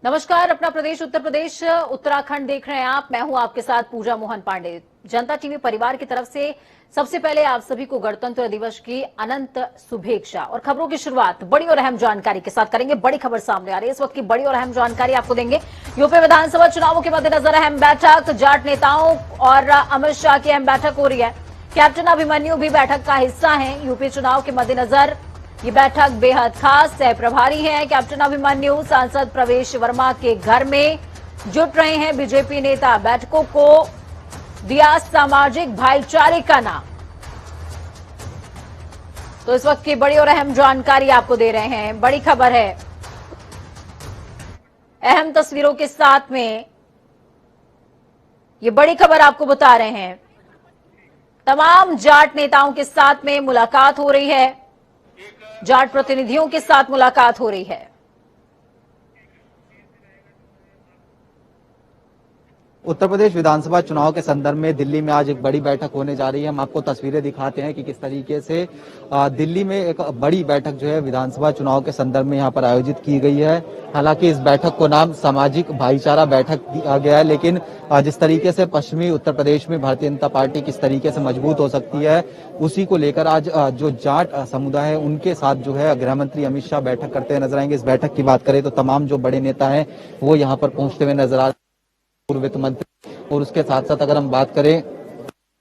नमस्कार। अपना प्रदेश उत्तर प्रदेश उत्तराखंड देख रहे हैं आप। मैं हूं आपके साथ पूजा मोहन पांडे। जनता टीवी परिवार की तरफ से सबसे पहले आप सभी को गणतंत्र दिवस की अनंत शुभेच्छा। और खबरों की शुरुआत बड़ी और अहम जानकारी के साथ करेंगे। बड़ी खबर सामने आ रही है इस वक्त की, बड़ी और अहम जानकारी आपको देंगे। यूपी विधानसभा चुनावों के मद्देनजर अहम बैठक, जाट नेताओं और अमित शाह की अहम बैठक हो रही है। कैप्टन अभिमन्यु भी बैठक का हिस्सा है। यूपी चुनाव के मद्देनजर ये बैठक बेहद खास है। प्रभारी हैं कैप्टन अभिमन्यु। सांसद प्रवेश वर्मा के घर में जुट रहे हैं बीजेपी नेता। बैठकों को दिया सामाजिक भाईचारे का नाम। तो इस वक्त की बड़ी और अहम जानकारी आपको दे रहे हैं। बड़ी खबर है, अहम तस्वीरों के साथ में ये बड़ी खबर आपको बता रहे हैं। तमाम जाट नेताओं के साथ में मुलाकात हो रही है, जाट प्रतिनिधियों के साथ मुलाकात हो रही है। उत्तर प्रदेश विधानसभा चुनाव के संदर्भ में दिल्ली में आज एक बड़ी बैठक होने जा रही है। हम आपको तस्वीरें दिखाते हैं कि किस तरीके से दिल्ली में एक बड़ी बैठक जो है विधानसभा चुनाव के संदर्भ में यहाँ पर आयोजित की गई है। हालांकि इस बैठक को नाम सामाजिक भाईचारा बैठक दिया गया है, लेकिन जिस तरीके से पश्चिमी उत्तर प्रदेश में भारतीय जनता पार्टी किस तरीके से मजबूत हो सकती है, उसी को लेकर आज जो जाट समुदाय है उनके साथ जो है गृह मंत्री अमित शाह बैठक करते हुए नजर आएंगे। इस बैठक की बात करें तो तमाम जो बड़े नेता हैं वो यहाँ पर पहुंचते हुए नजर आ, पूर्व वित्त मंत्री, और उसके साथ साथ अगर हम बात करें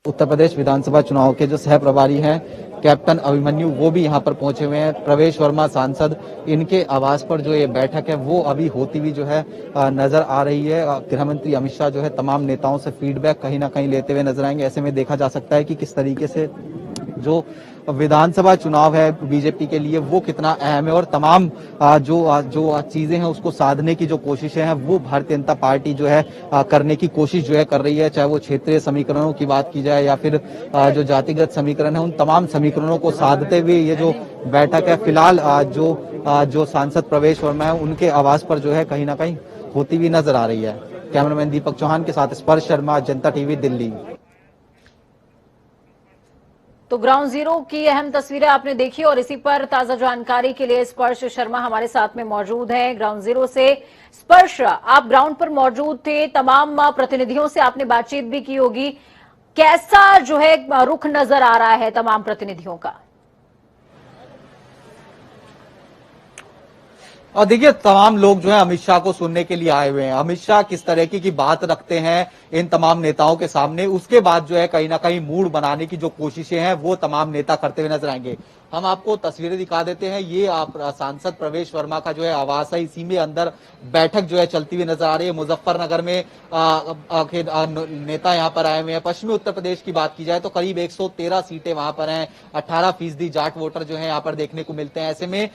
उत्तर प्रदेश विधानसभा चुनाव के जो सह प्रभारी हैं कैप्टन अभिमन्यु, वो भी यहाँ पर पहुंचे हुए हैं। प्रवेश वर्मा सांसद, इनके आवास पर जो ये बैठक है वो अभी होती हुई जो है नजर आ रही है। गृह मंत्री अमित शाह जो है तमाम नेताओं से फीडबैक कहीं ना कहीं लेते हुए नजर आएंगे। ऐसे में देखा जा सकता है कि किस तरीके से जो विधानसभा चुनाव है बीजेपी के लिए वो कितना अहम है, और तमाम जो चीजें हैं उसको साधने की जो कोशिशें हैं वो भारतीय जनता पार्टी जो है करने की कोशिश जो है कर रही है। चाहे वो क्षेत्रीय समीकरणों की बात की जाए या फिर जो जातिगत समीकरण है, उन तमाम समीकरणों को साधते हुए ये जो बैठक है फिलहाल जो सांसद प्रवेश वर्मा है उनके आवास पर जो है कहीं ना कहीं होती हुई नजर आ रही है। कैमरामैन दीपक चौहान के साथ स्पर्श शर्मा, जनता टीवी, दिल्ली। तो ग्राउंड जीरो की अहम तस्वीरें आपने देखी और इसी पर ताजा जानकारी के लिए स्पर्श शर्मा हमारे साथ में मौजूद हैं ग्राउंड जीरो से। स्पर्श, आप ग्राउंड पर मौजूद थे, तमाम प्रतिनिधियों से आपने बातचीत भी की होगी। कैसा जो है रुख नजर आ रहा है तमाम प्रतिनिधियों का? और देखिए तमाम लोग जो है अमित शाह को सुनने के लिए आए हुए हैं। अमित शाह किस तरह की बात रखते हैं इन तमाम नेताओं के सामने, उसके बाद जो है कहीं ना कहीं मूड बनाने की जो कोशिशें हैं वो तमाम नेता करते हुए नजर आएंगे। हम आपको तस्वीरें दिखा देते हैं। ये आप सांसद प्रवेश वर्मा का जो है आवास है, इसी में अंदर बैठक जो है चलती हुई नजर आ रही है। मुजफ्फरनगर में नेता यहाँ पर आए हुए हैं। पश्चिमी उत्तर प्रदेश की बात की जाए तो करीब 113 सीटें वहां पर हैं। 18% जाट वोटर जो है यहाँ पर देखने को मिलते हैं। ऐसे में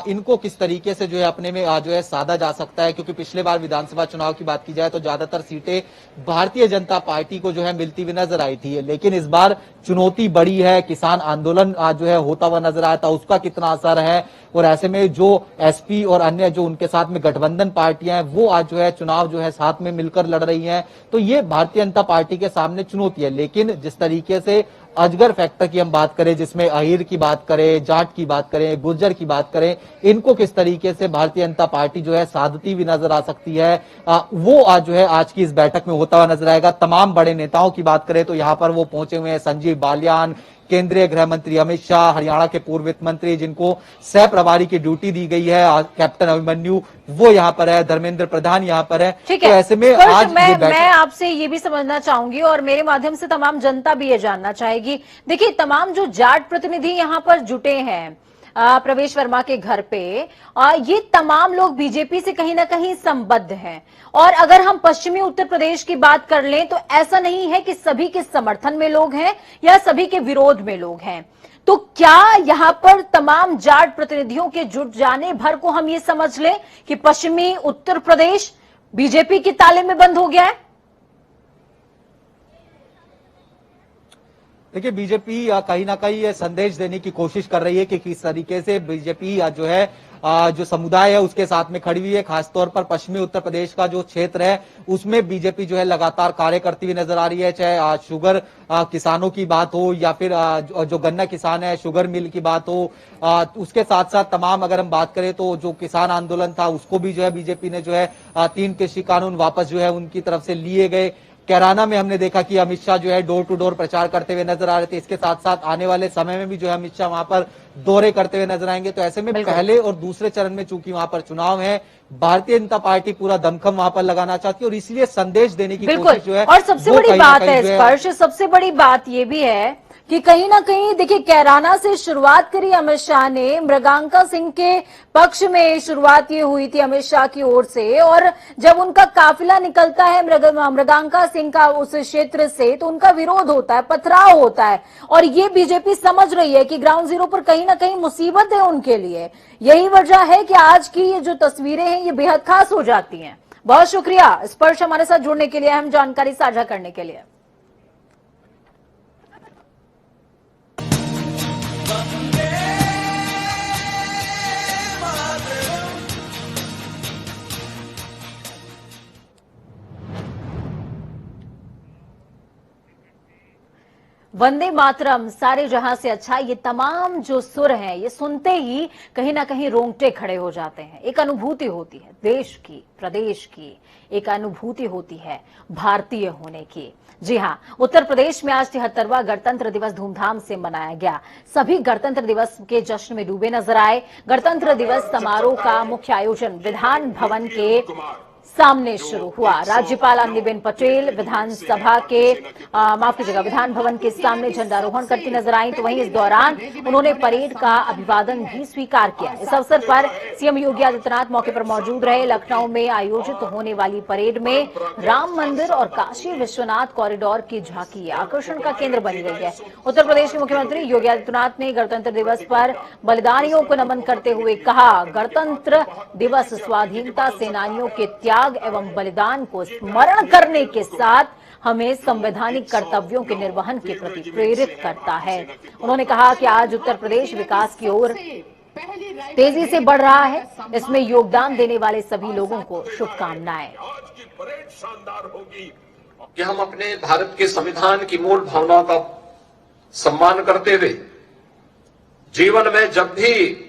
इनको किस तरीके से जो है अपने में जो है साधा जा सकता है, क्योंकि पिछले बार विधानसभा चुनाव की बात की जाए तो ज्यादातर सीटें भारतीय जनता पार्टी को जो है मिलती हुई नजर आई थी, लेकिन इस बार चुनौती बड़ी है। किसान आंदोलन जो है होता हुआ नजर आया था, उसका कितना असर है, और ऐसे में जो एसपी और अन्य जो उनके साथ में गठबंधन पार्टियां हैं वो आज जो है चुनाव जो है साथ में मिलकर लड़ रही हैं। तो ये भारतीय जनता पार्टी के सामने चुनौती है। लेकिन जिस तरीके से अजगर फैक्टर की हम बात करें, जिसमें अहीर की बात करें, जाट की बात करें, गुर्जर की बात करें, इनको किस तरीके से भारतीय जनता पार्टी जो है साधती भी नजर आ सकती है, वो आज जो है आज की इस बैठक में होता हुआ नजर आएगा। तमाम बड़े नेताओं की बात करें तो यहाँ पर वो पहुंचे हुए हैं। संजीव बालियान, केंद्रीय गृह मंत्री अमित शाह, हरियाणा के पूर्व वित्त मंत्री जिनको सह प्रभारी की ड्यूटी दी गई है, कैप्टन अभिमन्यु, वो यहाँ पर है। धर्मेंद्र प्रधान यहाँ पर है। ठीक तो है, ऐसे में आज मैं आपसे ये भी समझना चाहूंगी और मेरे माध्यम से तमाम जनता भी ये जानना चाहेगी। देखिए, तमाम जो जाट प्रतिनिधि यहाँ पर जुटे हैं प्रवेश वर्मा के घर पे, ये तमाम लोग बीजेपी से कहीं ना कहीं संबद्ध हैं। और अगर हम पश्चिमी उत्तर प्रदेश की बात कर लें तो ऐसा नहीं है कि सभी के समर्थन में लोग हैं या सभी के विरोध में लोग हैं। तो क्या यहां पर तमाम जाट प्रतिनिधियों के जुट जाने भर को हम ये समझ लें कि पश्चिमी उत्तर प्रदेश बीजेपी के ताले में बंद हो गया है? देखिए बीजेपी कहीं ना कहीं ये संदेश देने की कोशिश कर रही है कि किस तरीके से बीजेपी जो है जो समुदाय है उसके साथ में खड़ी हुई है। खासतौर पर पश्चिमी उत्तर प्रदेश का जो क्षेत्र है उसमें बीजेपी जो है लगातार कार्य करती हुई नजर आ रही है। चाहे शुगर किसानों की बात हो या फिर जो गन्ना किसान है शुगर मिल की बात हो, उसके साथ साथ तमाम अगर हम बात करें तो जो किसान आंदोलन था उसको भी जो है बीजेपी ने जो है 3 कृषि कानून वापस जो है उनकी तरफ से लिए गए। कैराना में हमने देखा कि अमित शाह जो है डोर टू डोर प्रचार करते हुए नजर आ रहे थे। इसके साथ साथ आने वाले समय में भी जो है अमित शाह वहां पर दौरे करते हुए नजर आएंगे। तो ऐसे में पहले और दूसरे चरण में चूंकि वहां पर चुनाव है, भारतीय जनता पार्टी पूरा दमखम वहां पर लगाना चाहती है और इसलिए संदेश देने की कोशिश जो है। और सबसे बड़ी बात है स्पर्श, सबसे बड़ी बात ये भी है कि कहीं ना कहीं देखिए कैराना से शुरुआत करी अमित शाह ने, मृगांका सिंह के पक्ष में शुरुआत ये हुई थी अमित शाह की ओर से, और जब उनका काफिला निकलता है मृगांका सिंह का उस क्षेत्र से तो उनका विरोध होता है, पथराव होता है। और ये बीजेपी समझ रही है कि ग्राउंड जीरो पर कहीं ना कहीं मुसीबत है उनके लिए। यही वजह है कि आज की ये जो तस्वीरें हैं ये बेहद खास हो जाती हैं। बहुत शुक्रिया स्पर्श हमारे साथ जुड़ने के लिए, अहम जानकारी साझा करने के लिए। वंदे मातरम, सारे जहां से अच्छा, ये तमाम जो सुर हैं ये सुनते ही कहीं ना कहीं रोंगटे खड़े हो जाते हैं। एक अनुभूति होती है देश की, प्रदेश की, एक अनुभूति होती है भारतीय होने की। जी हां, उत्तर प्रदेश में आज 73वां गणतंत्र दिवस धूमधाम से मनाया गया। सभी गणतंत्र दिवस के जश्न में डूबे नजर आए। गणतंत्र दिवस समारोह का मुख्य आयोजन विधान भवन के सामने शुरू हुआ। राज्यपाल आनंदीबेन पटेल विधानसभा के विधान भवन के सामने झंडारोहण करती नजर आई। तो वहीं इस दौरान उन्होंने परेड का अभिवादन भी स्वीकार किया। इस अवसर पर सीएम योगी आदित्यनाथ मौके पर मौजूद रहे। लखनऊ में आयोजित होने वाली परेड में राम मंदिर और काशी विश्वनाथ कॉरिडोर की झांकी आकर्षण का केंद्र बनी रही है। उत्तर प्रदेश के मुख्यमंत्री योगी आदित्यनाथ ने गणतंत्र दिवस पर बलिदानियों को नमन करते हुए कहा, गणतंत्र दिवस स्वाधीनता सेनानियों के त्याग एवं बलिदान को स्मरण करने के साथ हमें संवैधानिक कर्तव्यों के निर्वहन के प्रति प्रेरित करता है। उन्होंने कहा कि आज उत्तर प्रदेश विकास की ओर तेजी से बढ़ रहा है। इसमें योगदान देने वाले सभी लोगों को शुभकामनाएं। आज की परेड शानदार होगी कि हम अपने भारत के संविधान की मूल भावनाओं का सम्मान करते हुए जीवन में जब भी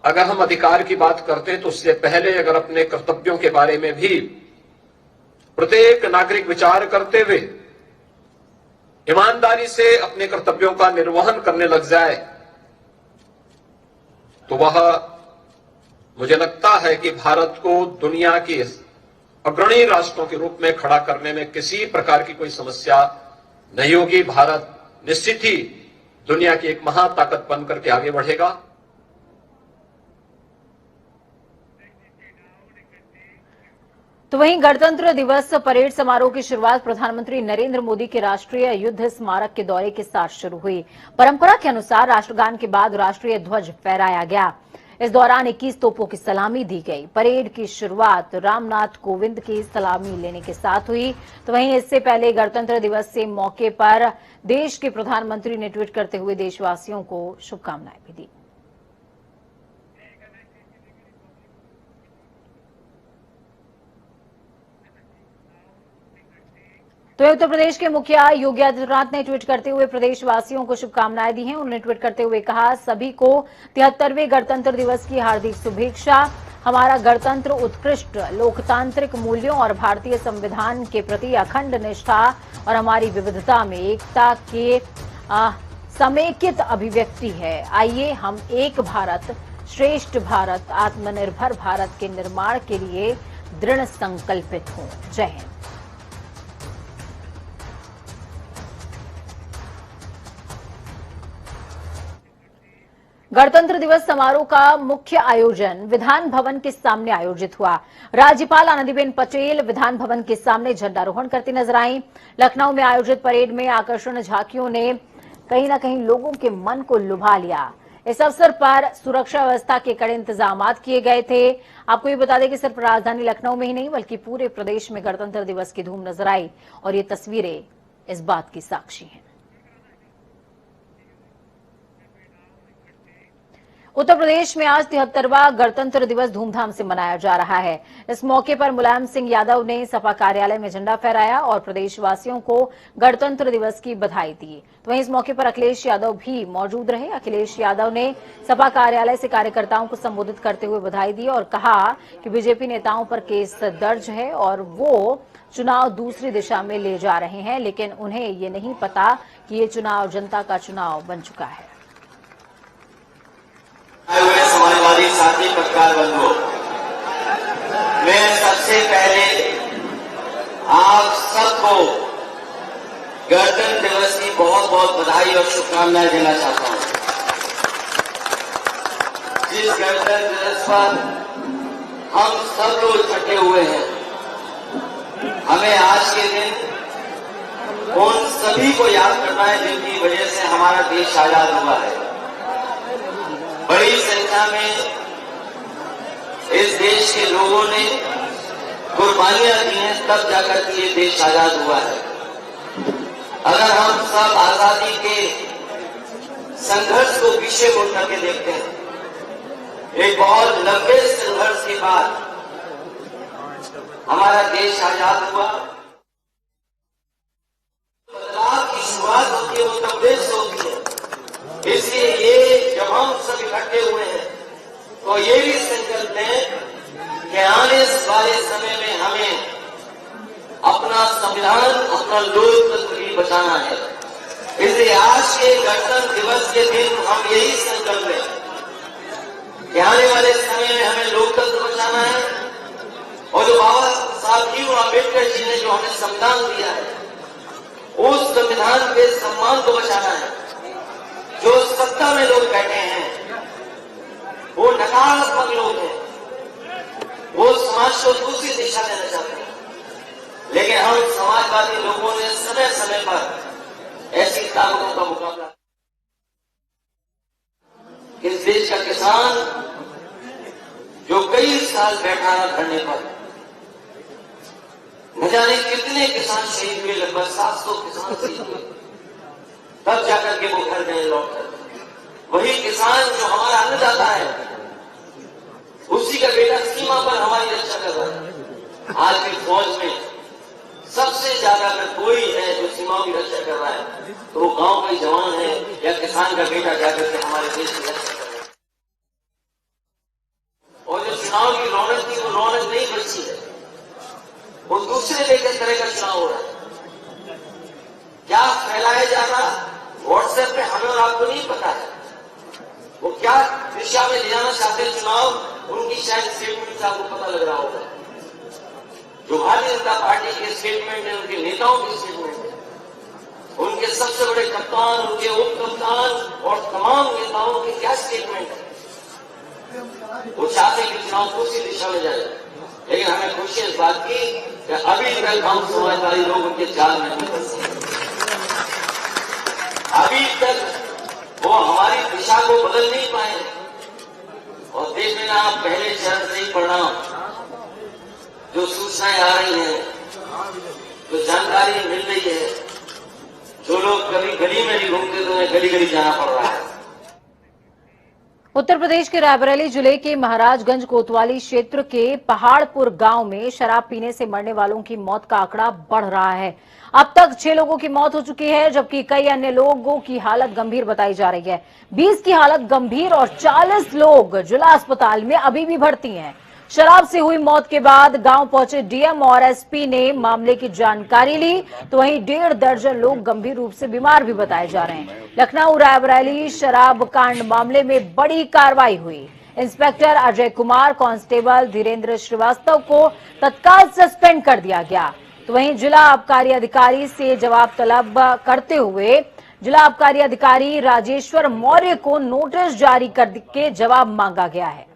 अगर हम अधिकार की बात करते हैं तो उससे पहले अगर अपने कर्तव्यों के बारे में भी प्रत्येक नागरिक विचार करते हुए ईमानदारी से अपने कर्तव्यों का निर्वहन करने लग जाए तो वह मुझे लगता है कि भारत को दुनिया के अग्रणी राष्ट्रों के रूप में खड़ा करने में किसी प्रकार की कोई समस्या नहीं होगी। भारत निश्चित ही दुनिया की एक महाताकत बनकर के आगे बढ़ेगा। तो वहीं गणतंत्र दिवस परेड समारोह की शुरुआत प्रधानमंत्री नरेंद्र मोदी के राष्ट्रीय युद्ध स्मारक के दौरे के साथ शुरू हुई। परंपरा के अनुसार राष्ट्रगान के बाद राष्ट्रीय ध्वज फहराया गया। इस दौरान 21 तोपों की सलामी दी गई। परेड की शुरुआत रामनाथ कोविंद की सलामी लेने के साथ हुई। तो वहीं इससे पहले गणतंत्र दिवस से मौके पर देश के प्रधानमंत्री ने ट्वीट करते हुए देशवासियों को शुभकामनाएं भी दी। तो उत्तर प्रदेश के मुखिया योगी आदित्यनाथ ने ट्वीट करते हुए प्रदेशवासियों को शुभकामनाएं दी हैं। उन्होंने ट्वीट करते हुए कहा, सभी को 73वें गणतंत्र दिवस की हार्दिक शुभेच्छा। हमारा गणतंत्र उत्कृष्ट लोकतांत्रिक मूल्यों और भारतीय संविधान के प्रति अखंड निष्ठा और हमारी विविधता में एकता के समेकित अभिव्यक्ति है। आइए हम एक भारत, श्रेष्ठ भारत, आत्मनिर्भर भारत के निर्माण के लिए दृढ़ संकल्पित हों। जय हिंद। गणतंत्र दिवस समारोह का मुख्य आयोजन विधान भवन के सामने आयोजित हुआ। राज्यपाल आनंदीबेन पटेल विधान भवन के सामने झंडारोहण करती नजर आईं। लखनऊ में आयोजित परेड में आकर्षण झांकियों ने कहीं न कहीं लोगों के मन को लुभा लिया। इस अवसर पर सुरक्षा व्यवस्था के कड़े इंतजाम किए गए थे। आपको ये बता दें कि सिर्फ राजधानी लखनऊ में ही नहीं बल्कि पूरे प्रदेश में गणतंत्र दिवस की धूम नजर आई और ये तस्वीरें इस बात की साक्षी हैं। उत्तर प्रदेश में आज 73वां गणतंत्र दिवस धूमधाम से मनाया जा रहा है। इस मौके पर मुलायम सिंह यादव ने सपा कार्यालय में झंडा फहराया और प्रदेशवासियों को गणतंत्र दिवस की बधाई दी। तो वहीं इस मौके पर अखिलेश यादव भी मौजूद रहे। अखिलेश यादव ने सपा कार्यालय से कार्यकर्ताओं को संबोधित करते हुए बधाई दी और कहा कि बीजेपी नेताओं पर केस दर्ज है और वो चुनाव दूसरी दिशा में ले जा रहे हैं, लेकिन उन्हें ये नहीं पता कि ये चुनाव जनता का चुनाव बन चुका है। समाजवादी साथी पत्रकार बंधुओं, मैं सबसे पहले आप सबको गणतंत्र दिवस की बहुत बहुत बधाई और शुभकामनाएं देना चाहता हूं। जिस गणतंत्र दिवस पर हम सब लोग इकट्ठे हुए हैं, हमें आज के दिन उन सभी को याद करना है जिनकी वजह से हमारा देश आजाद हुआ है। बड़ी संख्या में इस देश के लोगों ने कुर्बानियां दी हैं, तब जाकर के ये देश आजाद हुआ है। अगर हम सब आजादी के संघर्ष को पीछे मुड़ करके देखते हैं, एक बहुत लंबे संघर्ष के बाद हमारा देश आजाद हुआ। बदलाव की शुरुआत होती है उत्तर प्रदेश से होती है। इसलिए ये जब हम सब इकट्ठे हुए हैं तो ये भी संकल्प लें कि आने वाले समय में हमें अपना संविधान, अपना लोकतंत्र भी बचाना है। इसलिए आज के गणतंत्र दिवस के दिन हम यही संकल्प लें कि आने वाले समय में हमें लोकतंत्र बचाना है और जो बाबा साहब भीमराव अम्बेडकर जी ने जो हमें संविधान दिया है, उस संविधान के सम्मान को बचाना है। जो सत्ता में लोग बैठे हैं वो नकारात्मक लोग हैं, वो समाज को दूसरी दिशा देना चाहते हैं। लेकिन हम समाजवादी लोगों ने समय समय पर ऐसी ताकतों का मुकाबला। इस देश का किसान जो कई साल बैठा रहा धरने पर, न जाने कितने किसान शहीद हुए, लगभग 700 किसान शहीद हुए, तब जाकर के वो घर गए लौट कर। वही किसान जो हमारा अन्नदाता है, उसी का बेटा सीमा पर हमारी रक्षा कर रहा है। आज भी फौज में सबसे ज्यादा अगर कोई है जो सीमाओं की रक्षा कर रहा है तो वो गांव का ही जवान है या किसान का बेटा जाकर के हमारे देश की रक्षा कर रहा है। और जो चुनाव की रौनक थी वो रौनक नहीं बची है, वो दूसरे लेकर तरह का चुनाव हो रहा है। क्या फैलाया जा रहा व्हाट्सएप पे हमें और आपको नहीं पता है। वो क्या दिशा में ले जाना चाहते हैं चुनाव, उनकी शायद स्टेटमेंट से आपको पता लग रहा होगा। जो भारतीय जनता पार्टी के स्टेटमेंट है, उनके नेताओं के स्टेटमेंट है, उनके सबसे बड़े कप्तान, उनके उप कप्तान और तमाम नेताओं के क्या स्टेटमेंट है। वो चाहते हैं कि चुनाव दूसरी दिशा में जाए। लेकिन हमें खुशी इस बात की कि अभी तक हम समाजवादी लोग उनके जाल में नहीं फंसे। अभी तक वो हमारी दिशा को बदल नहीं पाए। और देख लेना आप पहले चरण से ही परिणाम, जो सूचनाएं आ रही हैं, जो जानकारी मिल रही है, जो लोग कभी गली में नहीं घूमते तो उन्हें गली गली जाना पड़ रहा है। उत्तर प्रदेश के रायबरेली जिले के महाराजगंज कोतवाली क्षेत्र के पहाड़पुर गांव में शराब पीने से मरने वालों की मौत का आंकड़ा बढ़ रहा है। अब तक 6 लोगों की मौत हो चुकी है, जबकि कई अन्य लोगों की हालत गंभीर बताई जा रही है। 20 की हालत गंभीर और 40 लोग जिला अस्पताल में अभी भी भर्ती हैं। शराब से हुई मौत के बाद गांव पहुंचे डीएम और एसपी ने मामले की जानकारी ली, तो वहीं 1.5 दर्जन लोग गंभीर रूप से बीमार भी बताए जा रहे हैं। लखनऊ रायबरेली शराब कांड मामले में बड़ी कार्रवाई हुई। इंस्पेक्टर अजय कुमार, कांस्टेबल धीरेन्द्र श्रीवास्तव को तत्काल सस्पेंड कर दिया गया। तो वहीं जिला आबकारी अधिकारी से जवाब तलब करते हुए जिला आबकारी अधिकारी राजेश्वर मौर्य को नोटिस जारी करके जवाब मांगा गया है।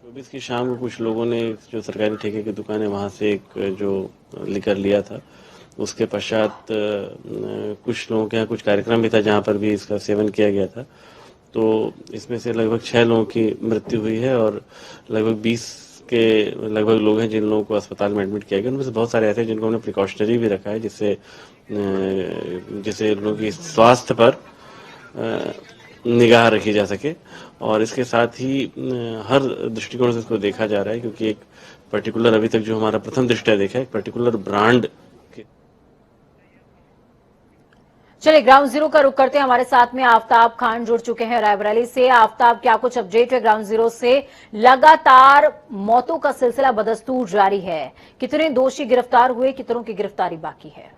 24 की शाम को कुछ लोगों ने जो सरकारी ठेके की दुकान है वहां से एक जो लिकर लिया था, उसके पश्चात कुछ लोगों के यहाँ कुछ कार्यक्रम भी था जहां पर भी इसका सेवन किया गया था। तो इसमें से लगभग 6 लोगों की मृत्यु हुई है और लगभग 20 के लगभग लोग हैं जिन लोगों को अस्पताल में एडमिट किया गया। उनमें से बहुत सारे ऐसे हैं जिनको हमने प्रिकॉशनरी भी रखा है, जिससे जिससे लोगों की स्वास्थ्य पर निगाह रखी जा सके, और इसके साथ ही हर दृष्टिकोण से इसको देखा जा रहा है, क्योंकि एक पर्टिकुलर अभी तक जो हमारा प्रथम दृष्टया देखा है, एक पर्टिकुलर ब्रांड। चलिए ग्राउंड जीरो का रुख करते हैं। हमारे साथ में आफ्ताब खान जुड़ चुके हैं रायबरेली से। आफ्ताब, क्या कुछ अपडेट है ग्राउंड जीरो से? लगातार मौतों का सिलसिला बदस्तूर जारी है, कितने दोषी गिरफ्तार हुए, कितनों की गिरफ्तारी बाकी है?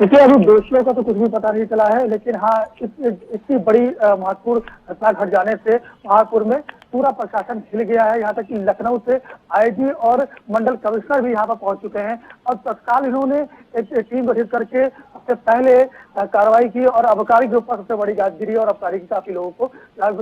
देखिए, अभी दोषियों का तो कुछ भी पता नहीं चला है, लेकिन हाँ, इतनी बड़ी महत्वपूर्ण घटना घट जाने से महापुर में पूरा प्रशासन हिल गया है। यहाँ तक कि लखनऊ से आईजी और मंडल कमिश्नर भी यहाँ पर पहुंच चुके हैं और तत्काल इन्होंने एक टीम गठित करके सबसे पहले कार्रवाई की और आबकारी के ऊपर सबसे बड़ी गाजगिरी और आबकारी की काफी लोगों को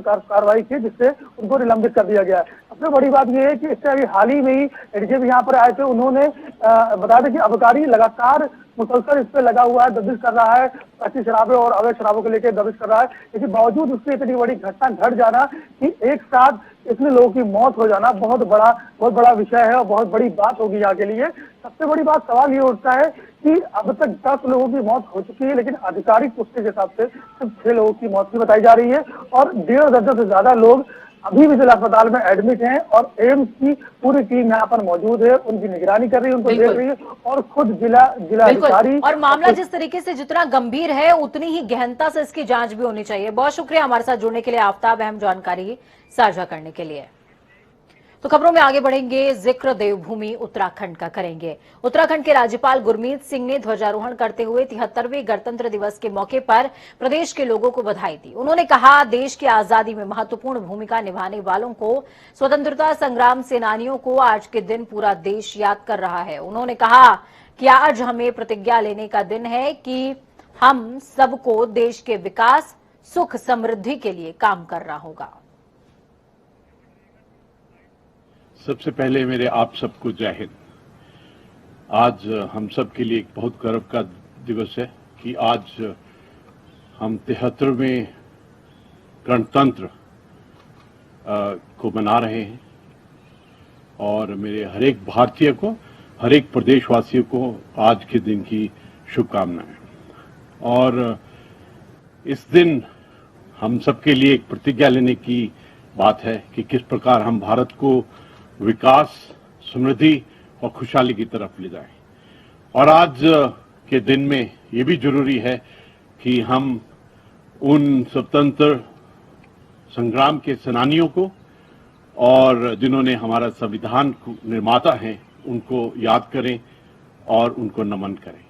कार्रवाई की, जिससे उनको निलंबित कर दिया गया है। सबसे बड़ी बात यह है कि इससे अभी हाल ही में ही एडीजीपी यहाँ पर आए थे, उन्होंने बताया था कि आबकारी लगातार मुसलसल इस पे लगा हुआ है, दबिश कर रहा है, कच्ची शराबें और अवैध शराबों को लेकर दबिश कर रहा है। लेकिन बावजूद उसके इतनी बड़ी घटना घट जाना कि एक साथ इतने लोगों की मौत हो जाना बहुत बड़ा विषय है और बहुत बड़ी बात होगी यहाँ के लिए। सबसे बड़ी बात सवाल ये उठता है कि अब तक 10 लोगों की मौत हो चुकी है, लेकिन आधिकारिक पुष्टि के हिसाब से सिर्फ 6 लोगों की मौत की बताई जा रही है और 1.5 दर्जन से ज्यादा लोग अभी भी जिला अस्पताल में एडमिट हैं और एम्स की पूरी टीम यहाँ पर मौजूद है, उनकी निगरानी कर रही है, उनको देख रही है और खुद जिला अधिकारी। और मामला जिस तरीके से जितना गंभीर है उतनी ही गहनता से इसकी जांच भी होनी चाहिए। बहुत शुक्रिया हमारे साथ जुड़ने के लिए आफ्ताब, अहम जानकारी साझा करने के लिए। तो खबरों में आगे बढ़ेंगे, जिक्र देवभूमि उत्तराखंड का करेंगे। उत्तराखंड के राज्यपाल गुरमीत सिंह ने ध्वजारोहण करते हुए 73वें गणतंत्र दिवस के मौके पर प्रदेश के लोगों को बधाई दी। उन्होंने कहा, देश की आजादी में महत्वपूर्ण भूमिका निभाने वालों को, स्वतंत्रता संग्राम सेनानियों को आज के दिन पूरा देश याद कर रहा है। उन्होंने कहा कि आज हमें प्रतिज्ञा लेने का दिन है कि हम सबको देश के विकास, सुख, समृद्धि के लिए काम करना होगा। सबसे पहले मेरे आप सबको जय हिंद। आज हम सब के लिए एक बहुत गर्व का दिवस है कि आज हम 73वें गणतंत्र को मना रहे हैं और मेरे हर एक भारतीय को, हर एक प्रदेशवासियों को आज के दिन की शुभकामनाएं। और इस दिन हम सबके लिए एक प्रतिज्ञा लेने की बात है कि किस प्रकार हम भारत को विकास, समृद्धि और खुशहाली की तरफ ले जाएं। और आज के दिन में ये भी जरूरी है कि हम उन स्वतंत्र संग्राम के सेनानियों को और जिन्होंने हमारा संविधान निर्माता हैं उनको याद करें और उनको नमन करें।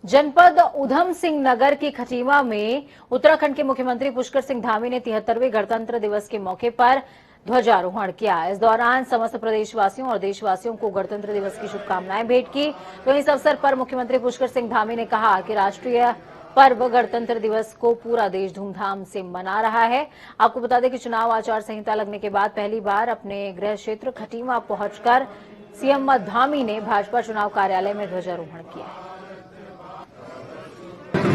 जनपद उधम सिंह नगर की खटीमा में उत्तराखंड के मुख्यमंत्री पुष्कर सिंह धामी ने 73वें गणतंत्र दिवस के मौके पर ध्वजारोहण किया। इस दौरान समस्त प्रदेशवासियों और देशवासियों को गणतंत्र दिवस की शुभकामनाएं भेंट की। तो इस अवसर पर मुख्यमंत्री पुष्कर सिंह धामी ने कहा कि राष्ट्रीय पर्व गणतंत्र दिवस को पूरा देश धूमधाम से मना रहा है। आपको बता दें कि चुनाव आचार संहिता लगने के बाद पहली बार अपने गृह क्षेत्र खटीमा पहुंचकर सीएम धामी ने भाजपा चुनाव कार्यालय में ध्वजारोहण किया।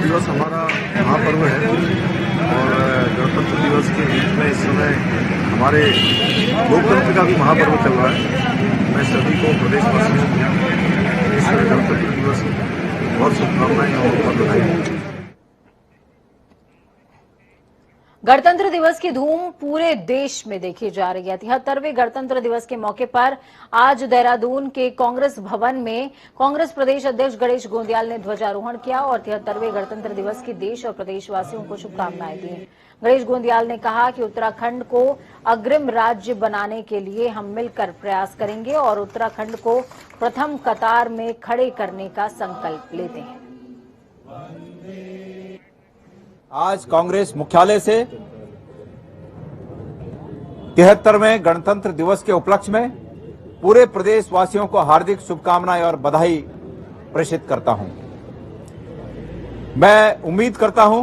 दिवस हमारा महापर्व है और गणतंत्र दिवस के बीच में इस समय हमारे लोकतंत्र का भी महापर्व चल रहा है। मैं सभी को प्रदेशवासियों को इस गणतंत्र दिवस की बहुत शुभकामनाएं और बधाई। गणतंत्र दिवस की धूम पूरे देश में देखी जा रही है। 73वें गणतंत्र दिवस के मौके पर आज देहरादून के कांग्रेस भवन में कांग्रेस प्रदेश अध्यक्ष गणेश गोंदियाल ने ध्वजारोहण किया और 73वें गणतंत्र दिवस की देश और प्रदेशवासियों को शुभकामनाएं दी। गणेश गोंदियाल ने कहा कि उत्तराखंड को अग्रिम राज्य बनाने के लिए हम मिलकर प्रयास करेंगे और उत्तराखंड को प्रथम कतार में खड़े करने का संकल्प लेते हैं। आज कांग्रेस मुख्यालय से 73वें गणतंत्र दिवस के उपलक्ष्य में पूरे प्रदेशवासियों को हार्दिक शुभकामनाएं और बधाई प्रेषित करता हूं। मैं उम्मीद करता हूं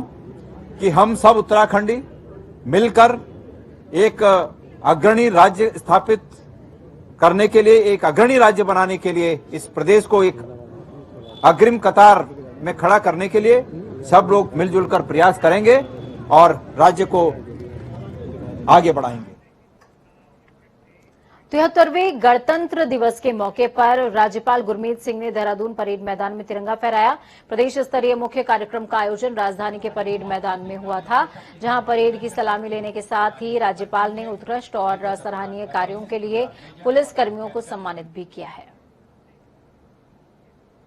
कि हम सब उत्तराखंडी मिलकर एक अग्रणी राज्य स्थापित करने के लिए, एक अग्रणी राज्य बनाने के लिए, इस प्रदेश को एक अग्रिम कतार में खड़ा करने के लिए सब लोग मिलजुल कर प्रयास करेंगे और राज्य को आगे बढ़ाएंगे। 73वें गणतंत्र दिवस के मौके पर राज्यपाल गुरमीत सिंह ने देहरादून परेड मैदान में तिरंगा फहराया। प्रदेश स्तरीय मुख्य कार्यक्रम का आयोजन राजधानी के परेड मैदान में हुआ था, जहां परेड की सलामी लेने के साथ ही राज्यपाल ने उत्कृष्ट और सराहनीय कार्यों के लिए पुलिस कर्मियों को सम्मानित भी किया है।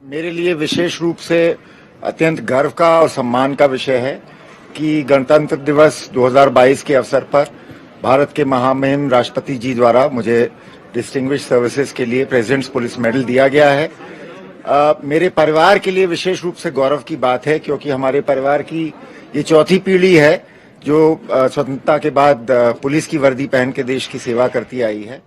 मेरे लिए विशेष रूप से अत्यंत गर्व का और सम्मान का विषय है कि गणतंत्र दिवस 2022 के अवसर पर भारत के महामहिम राष्ट्रपति जी द्वारा मुझे डिस्टिंग्विश सर्विसेज के लिए प्रेसिडेंट्स पुलिस मेडल दिया गया है। मेरे परिवार के लिए विशेष रूप से गौरव की बात है, क्योंकि हमारे परिवार की ये चौथी पीढ़ी है जो स्वतंत्रता के बाद पुलिस की वर्दी पहन के देश की सेवा करती आई है।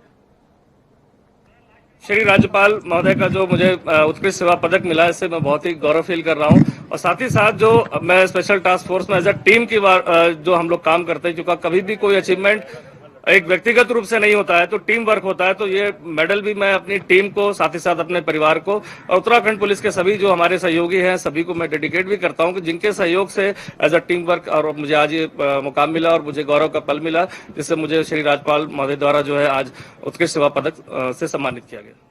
श्री राज्यपाल महोदय का जो मुझे उत्कृष्ट सेवा पदक मिला है, इससे मैं बहुत ही गौरव फील कर रहा हूं। और साथ ही साथ जो मैं स्पेशल टास्क फोर्स में एज अ टीम की जो हम लोग काम करते हैं, क्योंकि कभी भी कोई अचीवमेंट एक व्यक्तिगत रूप से नहीं होता है, तो टीम वर्क होता है। तो ये मेडल भी मैं अपनी टीम को, साथ ही साथ अपने परिवार को और उत्तराखंड पुलिस के सभी जो हमारे सहयोगी हैं, सभी को मैं डेडिकेट भी करता हूं कि जिनके सहयोग से एज अ टीम वर्क और मुझे आज ये मुकाम मिला और मुझे गौरव का पल मिला, जिससे मुझे श्री राज्यपाल महोदय द्वारा जो है आज उत्कृष्ट सेवा पदक से सम्मानित किया गया।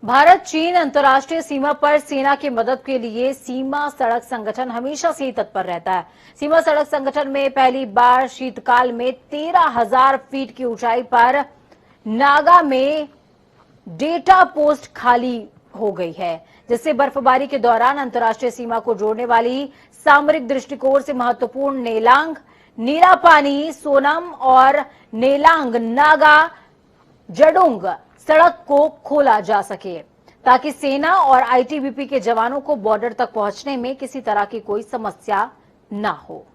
भारत चीन अंतर्राष्ट्रीय सीमा पर सेना की मदद के लिए सीमा सड़क संगठन हमेशा से ही तत्पर रहता है। सीमा सड़क संगठन में पहली बार शीतकाल में 13,000 फीट की ऊंचाई पर नागा में डेटा पोस्ट खाली हो गई है, जिससे बर्फबारी के दौरान अंतर्राष्ट्रीय सीमा को जोड़ने वाली सामरिक दृष्टिकोण से महत्वपूर्ण नेलांग, नीरापानी, सोनम और नेलांग नागा जडोंग सड़क को खोला जा सके, ताकि सेना और आईटीबीपी के जवानों को बॉर्डर तक पहुंचने में किसी तरह की कोई समस्या न हो।